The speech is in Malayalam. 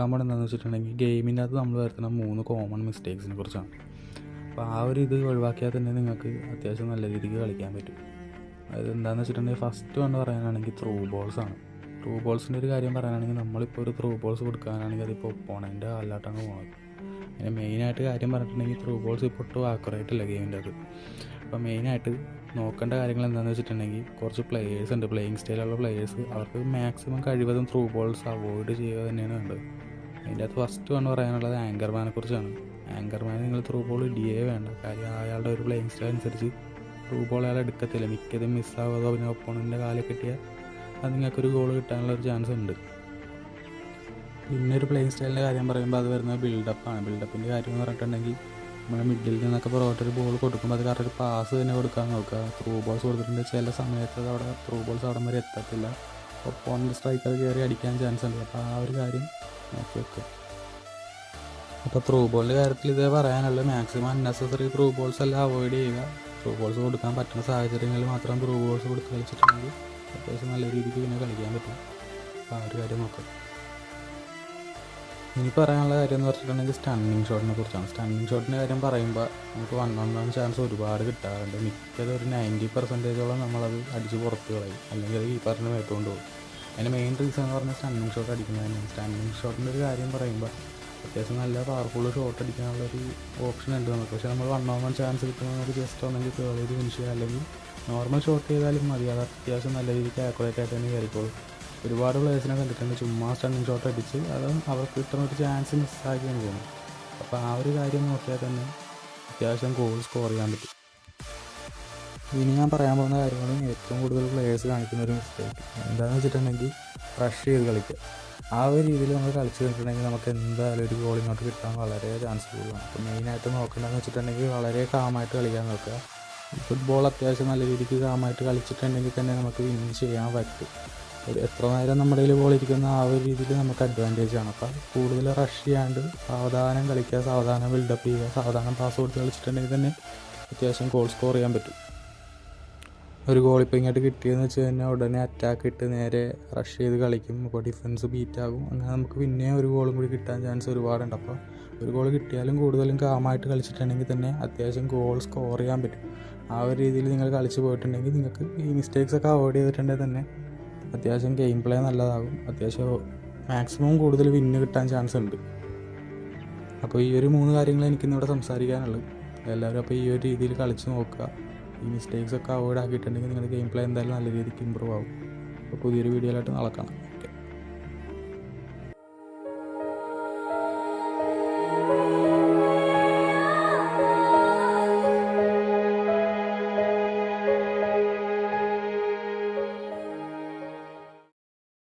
നോക്കാൻ പോകണം എന്താണെന്ന് വെച്ചിട്ടുണ്ടെങ്കിൽ ഗെയിമിൻ്റെ അകത്ത് നമ്മൾ വരുത്തുന്ന 3 കോമൺ മിസ്റ്റേക്സിനെ കുറിച്ചാണ്. അപ്പോൾ ആ ഒരു ഇത് ഒഴിവാക്കിയാൽ തന്നെ നിങ്ങൾക്ക് അത്യാവശ്യം നല്ല രീതിക്ക് കളിക്കാൻ പറ്റും. അത് എന്താണെന്ന് വെച്ചിട്ടുണ്ടെങ്കിൽ ഫസ്റ്റ് കൊണ്ട് പറയാനാണെങ്കിൽ ത്രൂ ബോൾസാണ്. ത്രൂ ബോൾസിൻ്റെ ഒരു കാര്യം പറയാനാണെങ്കിൽ നമ്മളിപ്പോൾ ഒരു ത്രൂ ബോൾസ് കൊടുക്കാനാണെങ്കിൽ അതിപ്പോൾ ഒപ്പോണൻ്റെ കാലിലാട്ടാണ് പോകുന്നത്. അതിന് മെയിനായിട്ട് കാര്യം പറഞ്ഞിട്ടുണ്ടെങ്കിൽ ത്രൂ ബോൾസ് ഇപ്പോൾ ഒട്ടും ആക്യുറേറ്റ് അല്ല ഗെയിമിൻ്റെ അത്. അപ്പോൾ മെയിനായിട്ട് നോക്കേണ്ട കാര്യങ്ങൾ എന്താണെന്ന് വെച്ചിട്ടുണ്ടെങ്കിൽ കുറച്ച് പ്ലേയേഴ്സ് ഉണ്ട്, പ്ലേയിങ് സ്റ്റൈലുള്ള പ്ലേയേഴ്സ്. അവർക്ക് മാക്സിമം കഴിവതും ത്രൂ ബോൾസ് അവോയ്ഡ് ചെയ്യുക തന്നെയാണ് വേണ്ടത്. അതിൻ്റെ അകത്ത് ഫസ്റ്റ് കൊണ്ട് പറയാനുള്ളത് ആങ്കർമാനെ കുറിച്ചാണ്. ആങ്കർമാൻ നിങ്ങൾ ത്രൂ ബോൾ ഇടിയേ വേണ്ട. കാര്യം അയാളുടെ ഒരു പ്ലേയിങ് സ്റ്റൈൽ അനുസരിച്ച് ത്രൂ ബോൾ അയാൾ എടുക്കത്തില്ല. മിക്കതും മിസ്സാവുകയോ പിന്നെ ഒപ്പോണൻ്റെ കാലിൽ കിട്ടിയാൽ അത് നിങ്ങൾക്കൊരു ഗോൾ കിട്ടാനുള്ളൊരു ചാൻസ് ഉണ്ട്. പിന്നെ ഒരു പ്ലേയിങ് സ്റ്റൈലിൻ്റെ കാര്യം പറയുമ്പോൾ അത് വരുന്നത് ബിൽഡപ്പാണ്. ബിൽഡപ്പിൻ്റെ കാര്യം എന്ന് പറഞ്ഞിട്ടുണ്ടെങ്കിൽ നമ്മൾ മിഡിൽ നിന്നൊക്കെ പുറകോട്ടൊരു ബോൾ കൊടുക്കുമ്പോൾ അത് കറക്റ്റ് പാസ് തന്നെ കൊടുക്കാൻ നോക്കുക. ത്രൂ ബോൾസ് കൊടുത്തിട്ടുണ്ട് ചില സമയത്ത് അത് അവിടെ ത്രൂ ബോൾസ് അവിടെ വരെ എത്തത്തില്ല. ഒപ്പോണൻ്റ് സ്ട്രൈക്കർ കയറി അടിക്കാൻ ചാൻസ് ഉണ്ട്. അപ്പോൾ ആ ഒരു കാര്യം നോക്കി വെക്കുക. അപ്പോൾ ത്രൂ ബോളിൻ്റെ കാര്യത്തിൽ ഇതേ പറയാനുള്ളത്, മാക്സിമം അൺനെസസറി ത്രൂ ബോൾസ് എല്ലാം അവോയ്ഡ് ചെയ്യുക. ത്രൂ ബോൾസ് കൊടുക്കാൻ പറ്റുന്ന സാഹചര്യങ്ങളിൽ മാത്രം ത്രൂ ബോൾസ് കൊടുത്ത് കളിച്ചിട്ടുണ്ടെങ്കിൽ അത്യാവശ്യം നല്ല രീതിക്ക് പിന്നെ കളിക്കാൻ പറ്റും. അപ്പോൾ ആ ഒരു കാര്യം നോക്കുക. ഇനി പറയാനുള്ള കാര്യം എന്ന് പറഞ്ഞിട്ടുണ്ടെങ്കിൽ സ്റ്റണ്ണിങ് ഷോട്ടിനെ കുറിച്ചാണ്. സ്റ്റണ്ണിങ് ഷോട്ടിൻ്റെ കാര്യം പറയുമ്പോൾ നമുക്ക് 1-on-1 ചാൻസ് ഒരുപാട് കിട്ടാറുണ്ട്. മിക്കത് ഒരു 90% നമ്മളത് അടിച്ച് പുറത്ത് കളയും, അല്ലെങ്കിൽ അത് കീപ്പറിന് മേത്തുകൊണ്ട് പോകും. അതിൻ്റെ മെയിൻ റീസൺ എന്ന് പറഞ്ഞാൽ സ്റ്റണ്ണിങ് ഷോട്ട് അടിക്കുന്നത് തന്നെയാണ്. സ്റ്റണ്ണിങ് ഷോട്ടിൻ്റെ ഒരു കാര്യം പറയുമ്പോൾ അത്യാവശ്യം നല്ല പവർഫുൾ ഷോട്ട് അടിക്കാനുള്ളൊരു ഓപ്ഷൻ ഉണ്ട് നമുക്ക്. പക്ഷേ നമ്മൾ 1-on-1 ചാൻസ് കിട്ടുമ്പോൾ നമുക്ക് ജസ്റ്റ് ഒന്നെങ്കിൽ കേൾ ചെയ്ത് ഫിനിഷ് ചെയ്യുക, അല്ലെങ്കിൽ നോർമൽ ഷോട്ട് ചെയ്താലും മതി. അത് അത്യാവശ്യം നല്ല രീതിക്ക് ആക്യുറേറ്റ് ആയിട്ട് തന്നെ കയറിക്കോളും. ഒരുപാട് പ്ലേയേഴ്സിനെ കണ്ടിട്ടുണ്ട് ചുമ്മാ സ്റ്റണ്ണിങ് ഷോട്ട് അടിച്ച് അത് അവർക്ക് കിട്ടുന്ന ഒരു ചാൻസ് മിസ്സാക്കിയാണ് പോകുന്നത്. അപ്പോൾ ആ ഒരു കാര്യം നോക്കിയാൽ തന്നെ അത്യാവശ്യം ഗോൾ സ്കോർ ചെയ്യാൻ പറ്റും. ഇനി ഞാൻ പറയാൻ പോകുന്ന കാര്യമാണ് ഏറ്റവും കൂടുതൽ പ്ലേയേഴ്സ് കാണിക്കുന്ന ഒരു മിസ്റ്റേക്ക് എന്താണെന്ന് വെച്ചിട്ടുണ്ടെങ്കിൽ റഷ് ചെയ്ത് കളിക്കുക. ആ ഒരു രീതിയിൽ നമ്മൾ കളിച്ച് കഴിഞ്ഞിട്ടുണ്ടെങ്കിൽ നമുക്ക് എന്തായാലും ഒരു ഗോൾ ഇങ്ങോട്ട് കിട്ടാൻ വളരെ ചാൻസ് കൂടുതലാണ്. അപ്പോൾ മെയിനായിട്ട് നോക്കേണ്ടതെന്ന് വെച്ചിട്ടുണ്ടെങ്കിൽ വളരെ കാമായിട്ട് കളിക്കാൻ നോക്കുക. ഫുട്ബോൾ അത്യാവശ്യം നല്ല രീതിക്ക് കാമായിട്ട് കളിച്ചിട്ടുണ്ടെങ്കിൽ തന്നെ നമുക്ക് വിൻ ചെയ്യാൻ പറ്റും. എത്ര നേരം നമ്മുടെ കയ്യിൽ ബോൾ ഇരിക്കുന്ന ആ ഒരു രീതിയിൽ നമുക്ക് അഡ്വാൻറ്റേജ് ആണ്. അപ്പോൾ കൂടുതൽ റഷ് ചെയ്യാണ്ട് സാവധാനം കളിക്കുക, സാവധാനം ബിൽഡപ്പ് ചെയ്യുക, സാവധാനം പാസ് കൊടുത്ത് കളിച്ചിട്ടുണ്ടെങ്കിൽ തന്നെ അത്യാവശ്യം ഗോൾ സ്കോർ ചെയ്യാൻ പറ്റും. ഒരു ഗോൾ ഇപ്പോൾ ഇങ്ങോട്ട് കിട്ടിയെന്ന് വെച്ച് കഴിഞ്ഞാൽ ഉടനെ അറ്റാക്ക് ഇട്ട് നേരെ റഷ് ചെയ്ത് കളിക്കും. അപ്പോൾ ഡിഫൻസ് ബീറ്റാകും. അങ്ങനെ നമുക്ക് പിന്നെയും ഒരു ഗോളും കൂടി കിട്ടാൻ ചാൻസ് ഒരുപാടുണ്ട്. അപ്പോൾ ഒരു ഗോൾ കിട്ടിയാലും കൂടുതലും കാമായിട്ട് കളിച്ചിട്ടുണ്ടെങ്കിൽ തന്നെ അത്യാവശ്യം ഗോൾ സ്കോർ ചെയ്യാൻ പറ്റും. ആ ഒരു രീതിയിൽ നിങ്ങൾ കളിച്ച് പോയിട്ടുണ്ടെങ്കിൽ നിങ്ങൾക്ക് ഈ മിസ്റ്റേക്സൊക്കെ അവോയ്ഡ് ചെയ്തിട്ടുണ്ടെങ്കിൽ തന്നെ അത്യാവശ്യം ഗെയിം പ്ലേ നല്ലതാകും. അത്യാവശ്യം മാക്സിമം കൂടുതൽ വിന്ന് കിട്ടാൻ ചാൻസ് ഉണ്ട്. അപ്പോൾ ഈ ഒരു 3 കാര്യങ്ങൾ എനിക്കിന്നിവിടെ സംസാരിക്കാനുള്ളൂ. എല്ലാവരും അപ്പോൾ ഈ ഒരു രീതിയിൽ കളിച്ച് നോക്കുക. ഈ മിസ്റ്റേക്സൊക്കെ അവോയ്ഡ് ആക്കിയിട്ടുണ്ടെങ്കിൽ നിങ്ങളുടെ ഗെയിം പ്ലേ എന്തായാലും നല്ല രീതിക്ക് ഇമ്പ്രൂവ് ആകും. അപ്പോൾ പുതിയൊരു വീഡിയോയിലായിട്ട് നാളെ കാണാം.